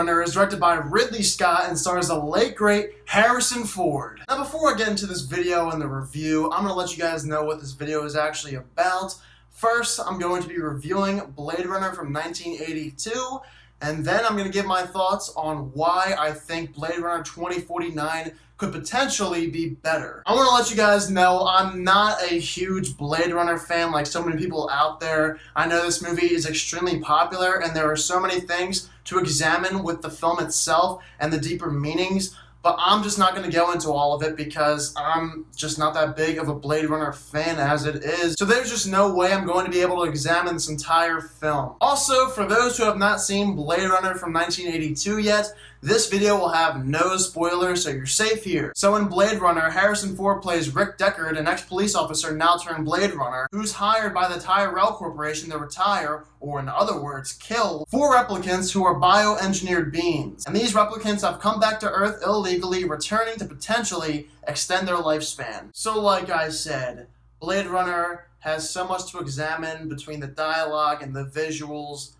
Runner is directed by Ridley Scott and stars the late great Harrison Ford. Now before I get into this video and the review, I'm going to let you guys know what this video is actually about. First, I'm going to be reviewing Blade Runner from 1982, and then I'm going to give my thoughts on why I think Blade Runner 2049 could potentially be better. I want to let you guys know I'm not a huge Blade Runner fan like so many people out there. I know this movie is extremely popular and there are so many things to examine with the film itself and the deeper meanings, but I'm just not going to go into all of it because I'm just not that big of a Blade Runner fan as it is. So there's just no way I'm going to be able to examine this entire film. Also, for those who have not seen Blade Runner from 1982 yet, this video will have no spoilers, so you're safe here. So in Blade Runner, Harrison Ford plays Rick Deckard, an ex-police officer now turned Blade Runner, who's hired by the Tyrell Corporation to retire, or in other words, kill, 4 replicants who are bioengineered beings. And these replicants have come back to Earth illegally, returning to potentially extend their lifespan. So like I said, Blade Runner has so much to examine between the dialogue and the visuals.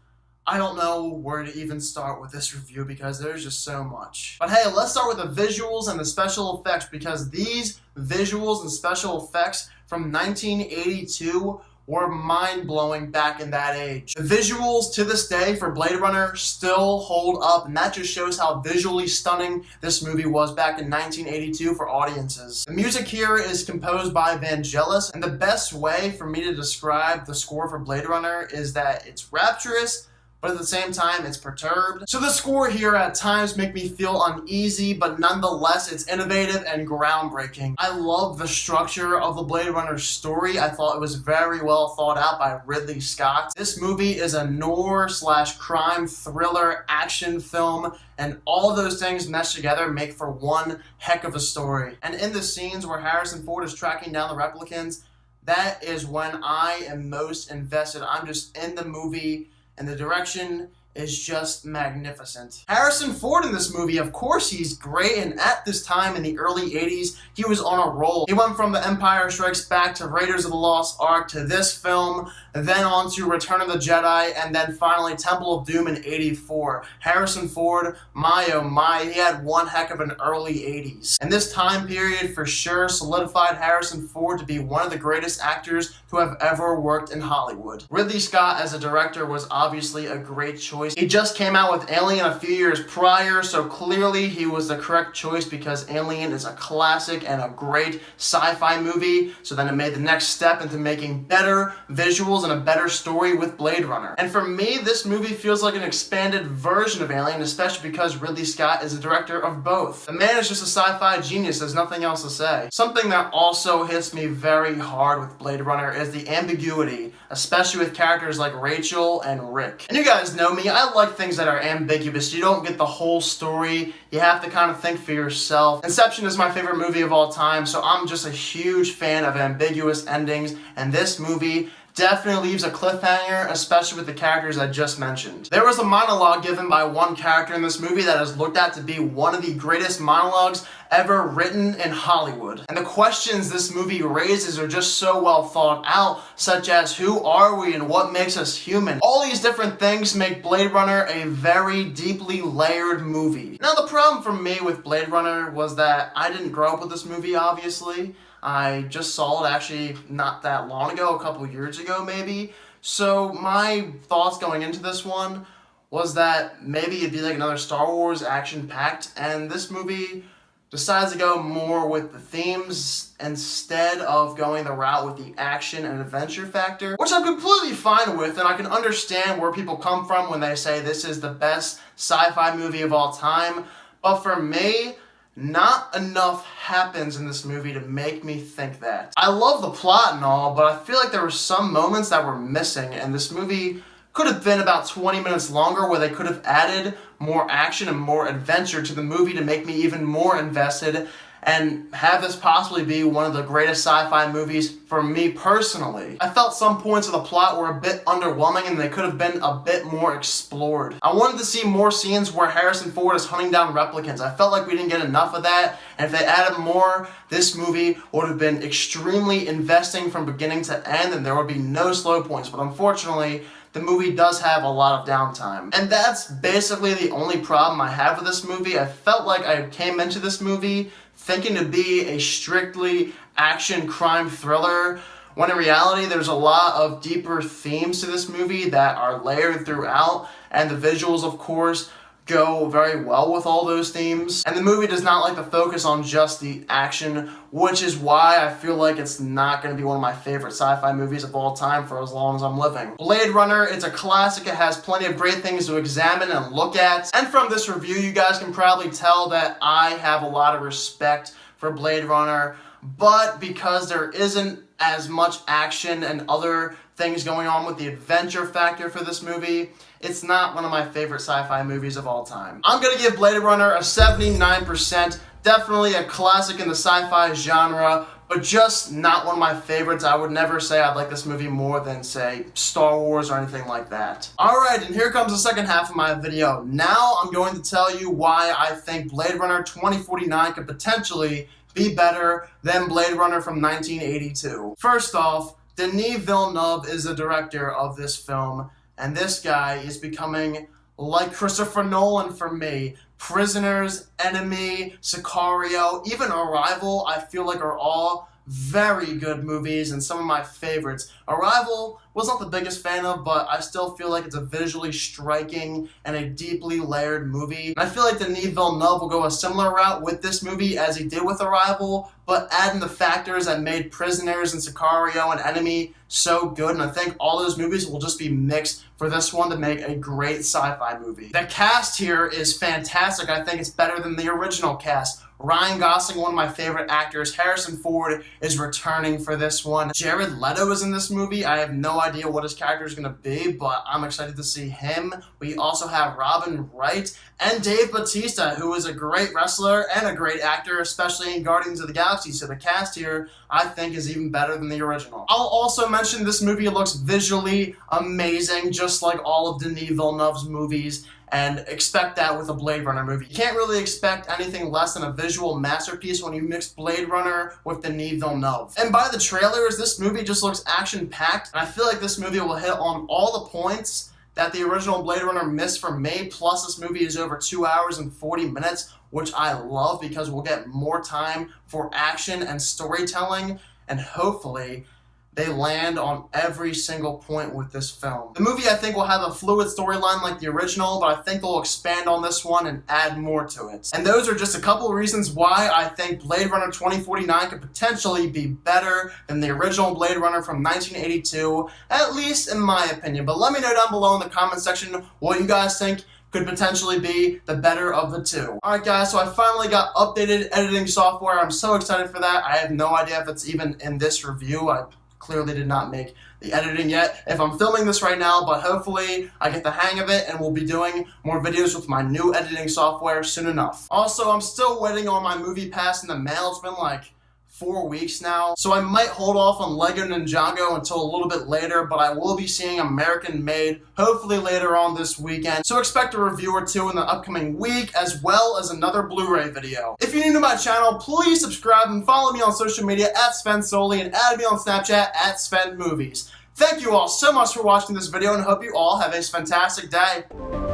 I don't know where to even start with this review because there's just so much. But hey, let's start with the visuals and the special effects because these visuals and special effects from 1982 were mind-blowing back in that age. The visuals to this day for Blade Runner still hold up, and that just shows how visually stunning this movie was back in 1982 for audiences. The music here is composed by Vangelis, and the best way for me to describe the score for Blade Runner is that it's rapturous, but at the same time, it's perturbed. So the score here at times make me feel uneasy, but nonetheless, it's innovative and groundbreaking. I love the structure of the Blade Runner story. I thought it was very well thought out by Ridley Scott. This movie is a noir/crime thriller action film, and all of those things meshed together make for one heck of a story. And in the scenes where Harrison Ford is tracking down the replicants, that is when I am most invested. I'm just in the movie, and the direction is just magnificent. Harrison Ford in this movie, of course he's great, and at this time in the early 80s, he was on a roll. He went from The Empire Strikes Back to Raiders of the Lost Ark to this film, then on to Return of the Jedi, and then finally Temple of Doom in 84. Harrison Ford, my oh my, he had one heck of an early 80s. And this time period for sure solidified Harrison Ford to be one of the greatest actors who have ever worked in Hollywood. Ridley Scott as a director was obviously a great choice. He just came out with Alien a few years prior, so clearly he was the correct choice because Alien is a classic and a great sci-fi movie, so then it made the next step into making better visuals and a better story with Blade Runner. And for me, this movie feels like an expanded version of Alien, especially because Ridley Scott is the director of both. The man is just a sci-fi genius, there's nothing else to say. Something that also hits me very hard with Blade Runner is the ambiguity, especially with characters like Rachel and Rick. And you guys know me, I like things that are ambiguous. You don't get the whole story. You have to kind of think for yourself. Inception is my favorite movie of all time, so I'm just a huge fan of ambiguous endings, and this movie definitely leaves a cliffhanger, especially with the characters I just mentioned. There was a monologue given by one character in this movie that is looked at to be one of the greatest monologues ever written in Hollywood. And the questions this movie raises are just so well thought out, such as who are we and what makes us human? All these different things make Blade Runner a very deeply layered movie. Now the problem for me with Blade Runner was that I didn't grow up with this movie, obviously. I just saw it actually not that long ago, a couple years ago maybe. So my thoughts going into this one was that maybe it'd be like another Star Wars action-packed, and this movie decides to go more with the themes instead of going the route with the action and adventure factor, which I'm completely fine with, and I can understand where people come from when they say this is the best sci-fi movie of all time. But for me, not enough happens in this movie to make me think that. I love the plot and all, but I feel like there were some moments that were missing, and this movie could have been about 20 minutes longer where they could have added more action and more adventure to the movie to make me even more invested and have this possibly be one of the greatest sci-fi movies for me personally. I felt some points of the plot were a bit underwhelming and they could have been a bit more explored. I wanted to see more scenes where Harrison Ford is hunting down replicants. I felt like we didn't get enough of that, and if they added more, this movie would have been extremely investing from beginning to end and there would be no slow points. But unfortunately, the movie does have a lot of downtime. And that's basically the only problem I have with this movie. I felt like I came into this movie thinking to be a strictly action crime thriller, when in reality there's a lot of deeper themes to this movie that are layered throughout, and the visuals, of course, go very well with all those themes. And the movie does not like to focus on just the action, which is why I feel like it's not going to be one of my favorite sci-fi movies of all time for as long as I'm living. Blade Runner, it's a classic. It has plenty of great things to examine and look at. And from this review, you guys can probably tell that I have a lot of respect for Blade Runner, but because there isn't as much action and other things going on with the adventure factor for this movie, it's not one of my favorite sci-fi movies of all time. I'm gonna give Blade Runner a 79%, definitely a classic in the sci-fi genre, but just not one of my favorites. I would never say I'd like this movie more than, say, Star Wars or anything like that. Alright, and here comes the second half of my video. Now I'm going to tell you why I think Blade Runner 2049 could potentially be better than Blade Runner from 1982. First off, Denis Villeneuve is the director of this film, and this guy is becoming like Christopher Nolan for me. Prisoners, Enemy, Sicario, even Arrival, I feel like are all very good movies and some of my favorites. Arrival was not the biggest fan of, but I still feel like it's a visually striking and a deeply layered movie. And I feel like Denis Villeneuve will go a similar route with this movie as he did with Arrival, but add in the factors that made Prisoners and Sicario and Enemy so good, and I think all those movies will just be mixed for this one to make a great sci-fi movie. The cast here is fantastic. I think it's better than the original cast. Ryan Gosling, one of my favorite actors. Harrison Ford is returning for this one. Jared Leto is in this movie. I have no idea what his character is going to be, but I'm excited to see him. We also have Robin Wright and Dave Bautista, who is a great wrestler and a great actor, especially in Guardians of the Galaxy. So the cast here, I think, is even better than the original. I'll also mention this movie looks visually amazing, just like all of Denis Villeneuve's movies, and expect that with a Blade Runner movie. You can't really expect anything less than a visual masterpiece when you mix Blade Runner with Denis Villeneuve. And by the trailers, this movie just looks action-packed, and I feel like this movie will hit on all the points that the original Blade Runner missed for me, plus this movie is over 2 hours and 40 minutes, which I love because we'll get more time for action and storytelling, and hopefully they land on every single point with this film. The movie, I think, will have a fluid storyline like the original, but I think they'll expand on this one and add more to it. And those are just a couple of reasons why I think Blade Runner 2049 could potentially be better than the original Blade Runner from 1982, at least in my opinion. But let me know down below in the comment section what you guys think could potentially be the better of the two. Alright guys, so I finally got updated editing software. I'm so excited for that. I have no idea if it's even in this review. I clearly did not make the editing yet if I'm filming this right now, but hopefully I get the hang of it and we'll be doing more videos with my new editing software soon enough. Also, I'm still waiting on my movie pass in the mail. It's been like 4 weeks now, so I might hold off on Lego Ninjago until a little bit later, but I will be seeing American Made hopefully later on this weekend, so expect a review or two in the upcoming week, as well as another Blu-ray video. If you're new to my channel, please subscribe and follow me on social media at SvenSulley and add me on Snapchat at SvenMovies. Thank you all so much for watching this video and hope you all have a fantastic day.